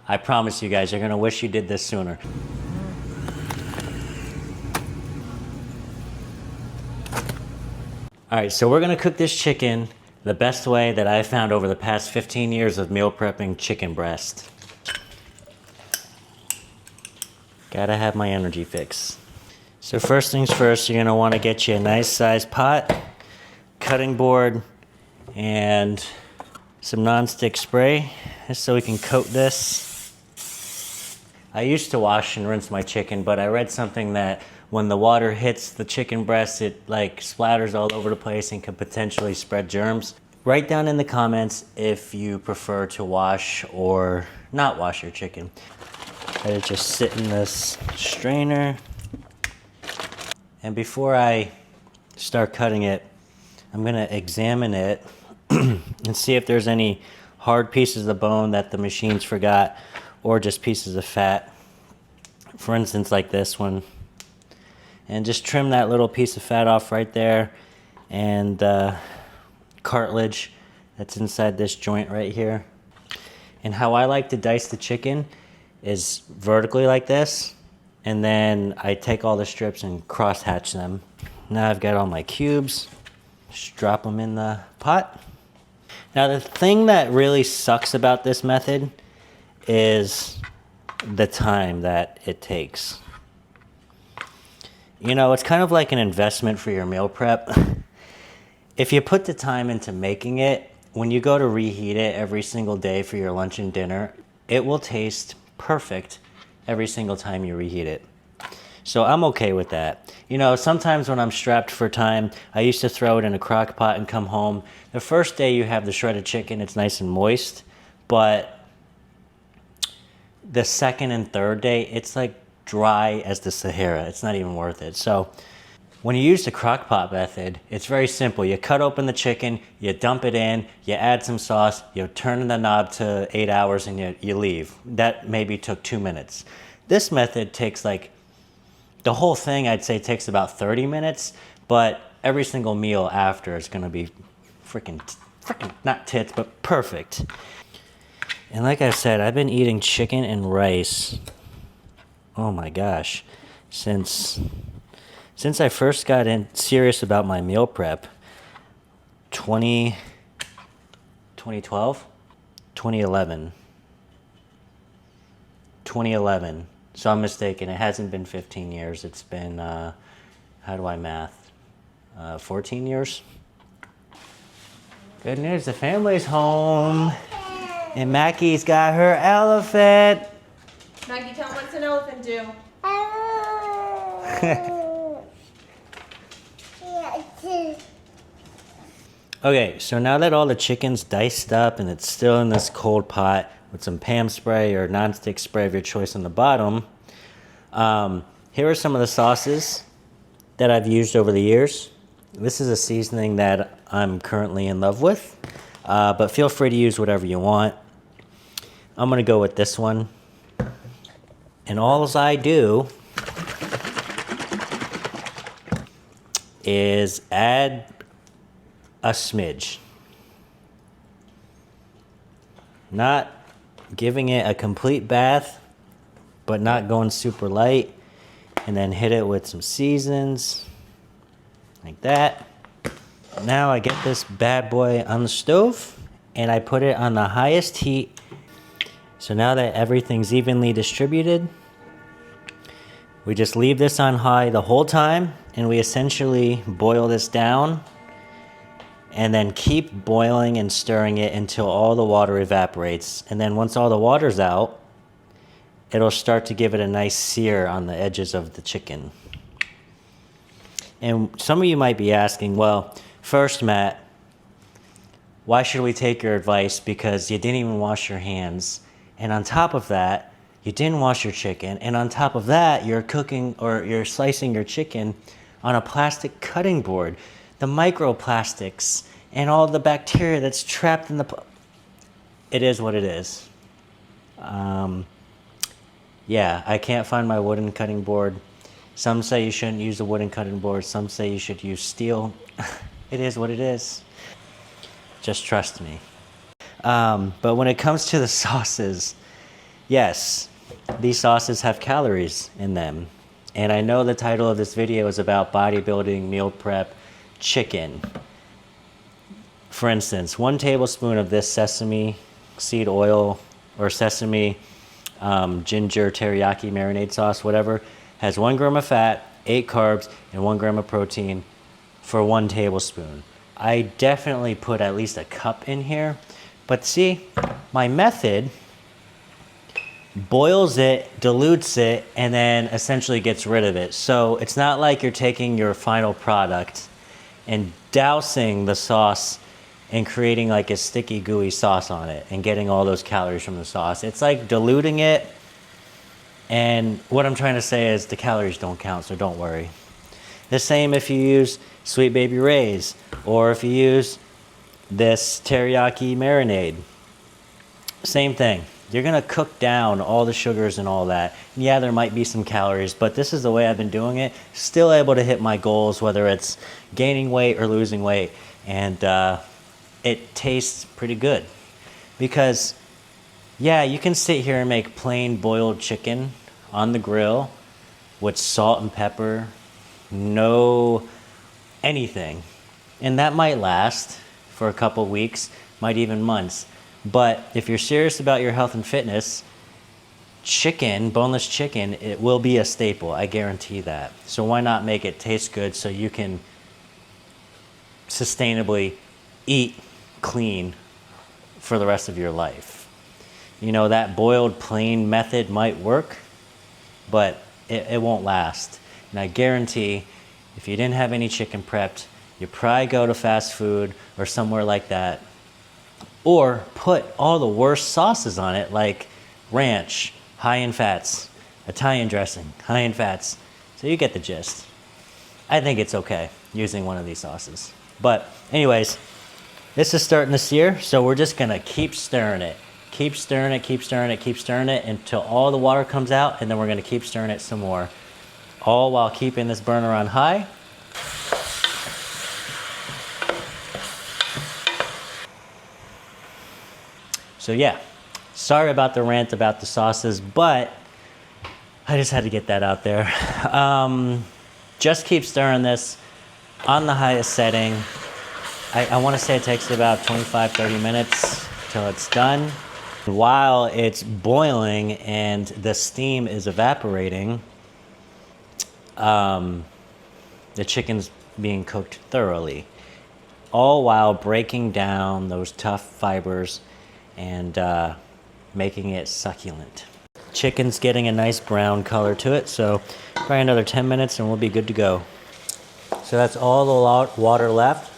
I promise you guys, you're gonna wish you did this sooner. All right, so we're gonna cook this chicken the best way that I found over the past 15 years of meal prepping chicken breast. Gotta have my energy fix. So first things first, you're gonna wanna get you a nice sized pot, cutting board, and some nonstick spray, just so we can coat this. I used to wash and rinse my chicken, but I read something that when the water hits the chicken breast, it like splatters all over the place and could potentially spread germs. Write down in the comments if you prefer to wash or not wash your chicken. Let it just sit in this strainer. And before I start cutting it, I'm gonna examine it and see if there's any hard pieces of bone that the machines forgot, or just pieces of fat. For instance, like this one. And just trim that little piece of fat off right there, and cartilage that's inside this joint right here. And how I like to dice the chicken is vertically like this, and then I take all the strips and cross hatch them. Now I've got all my cubes, just drop them in the pot. Now the thing that really sucks about this method is the time that it takes. You know, it's kind of like an investment for your meal prep. If you put the time into making it, when you go to reheat it every single day for your lunch and dinner, it will taste perfect every single time you reheat it. So I'm okay with that. You know, sometimes when I'm strapped for time, I used to throw it in a crock pot and come home. The first day you have the shredded chicken, it's nice and moist, but the second and third day, it's like dry as the Sahara. It's not even worth it. So when you use the crock pot method, it's very simple. You cut open the chicken, you dump it in, you add some sauce, you turn the knob to 8 hours, and you leave. That maybe took 2 minutes. This method takes like, the whole thing I'd say takes about 30 minutes, but every single meal after is gonna be freaking, not tits, but perfect. And like I said, I've been eating chicken and rice, oh my gosh, since I first got serious about my meal prep, 2012? 2011. 2011. So I'm mistaken. It hasn't been 15 years. It's been, how do I math? 14 years? Good news, the family's home. And Mackie's got her elephant. Maggie, tell them what's an elephant do. Okay, so now that all the chicken's diced up and it's still in this cold pot with some Pam spray or nonstick spray of your choice on the bottom, here are some of the sauces that I've used over the years. This is a seasoning that I'm currently in love with, but feel free to use whatever you want. I'm gonna go with this one. And all I do is add a smidge. Not giving it a complete bath, but not going super light. And then hit it with some seasons, like that. Now I get this bad boy on the stove, and I put it on the highest heat. So now that everything's evenly distributed, we just leave this on high the whole time, and we essentially boil this down, and then keep boiling and stirring it until all the water evaporates. And then once all the water's out, it'll start to give it a nice sear on the edges of the chicken. And some of you might be asking, well, first, Matt, why should we take your advice? Because you didn't even wash your hands. And on top of that, you didn't wash your chicken. And on top of that, you're cooking, or you're slicing your chicken on a plastic cutting board. The microplastics and all the bacteria that's trapped in the... It is what it is. Yeah, I can't find my wooden cutting board. Some say you shouldn't use a wooden cutting board. Some say you should use steel. It is what it is. Just trust me. But when it comes to the sauces, yes, these sauces have calories in them. And I know the title of this video is about bodybuilding meal prep chicken. For instance, 1 tablespoon of this sesame seed oil or sesame ginger teriyaki marinade sauce, whatever, has 1 gram of fat, 8 carbs, and 1 gram of protein for 1 tablespoon. I definitely put at least a cup in here, but see, my method boils it, dilutes it, and then essentially gets rid of it. So it's not like you're taking your final product and dousing the sauce and creating like a sticky, gooey sauce on it and getting all those calories from the sauce. It's like diluting it, and what I'm trying to say is the calories don't count, so don't worry. The same if you use Sweet Baby Ray's, or if you use this teriyaki marinade. Same thing. You're gonna cook down all the sugars and all that. Yeah, there might be some calories, but this is the way I've been doing it. Still able to hit my goals, whether it's gaining weight or losing weight. And it tastes pretty good. Because, yeah, you can sit here and make plain boiled chicken on the grill with salt and pepper, no anything. And that might last for a couple weeks, might even months. But if you're serious about your health and fitness, chicken, boneless chicken, it will be a staple. I guarantee that. So why not make it taste good so you can sustainably eat clean for the rest of your life? You know, that boiled plain method might work, but it won't last. And I guarantee if you didn't have any chicken prepped, you probably go to fast food or somewhere like that, or put all the worst sauces on it, like ranch, high in fats, Italian dressing, high in fats. So you get the gist. I think it's okay using one of these sauces. But anyways, this is starting to sear, so we're just gonna keep stirring it. Keep stirring it, keep stirring it, keep stirring it until all the water comes out, and then we're gonna keep stirring it some more. All while keeping this burner on high. So yeah, sorry about the rant about the sauces, but I just had to get that out there. Just keep stirring this on the highest setting. I want to say it takes about 25, 30 minutes till it's done. While it's boiling and the steam is evaporating, the chicken's being cooked thoroughly, all while breaking down those tough fibers and making it succulent. Chicken's getting a nice brown color to it, so probably another 10 minutes and we'll be good to go. So that's all the water left.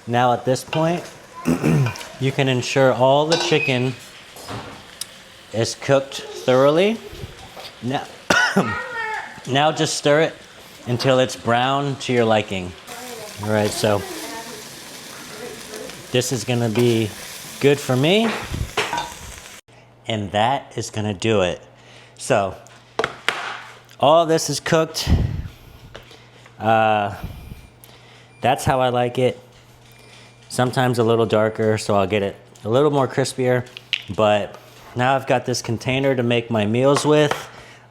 Now at this point, you can ensure all the chicken is cooked thoroughly. Now, now just stir it until it's brown to your liking. All right, so this is gonna be good for me, and that is gonna do it. So all this is cooked. That's how I like it. Sometimes a little darker, so I'll get it a little more crispier. But now I've got this container to make my meals with.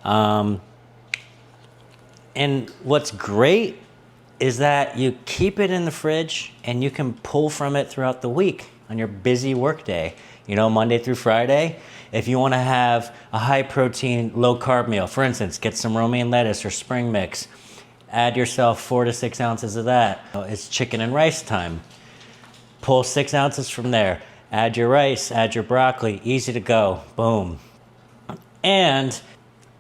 And what's great is that you keep it in the fridge and you can pull from it throughout the week on your busy work day. You know, Monday through Friday. If you want to have a high protein, low carb meal, for instance, get some romaine lettuce or spring mix. Add yourself 4 to 6 ounces of that. It's chicken and rice time. Pull 6 ounces from there. Add your rice, add your broccoli, easy to go, boom. And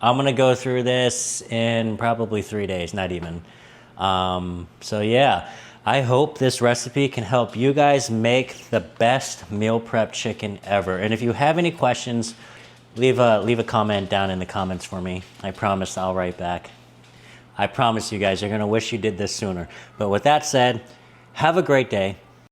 I'm gonna go through this in probably 3 days, not even. So yeah, I hope this recipe can help you guys make the best meal prep chicken ever. And if you have any questions, leave a comment down in the comments for me. I promise I'll write back. I promise you guys, you're gonna wish you did this sooner. But with that said, have a great day.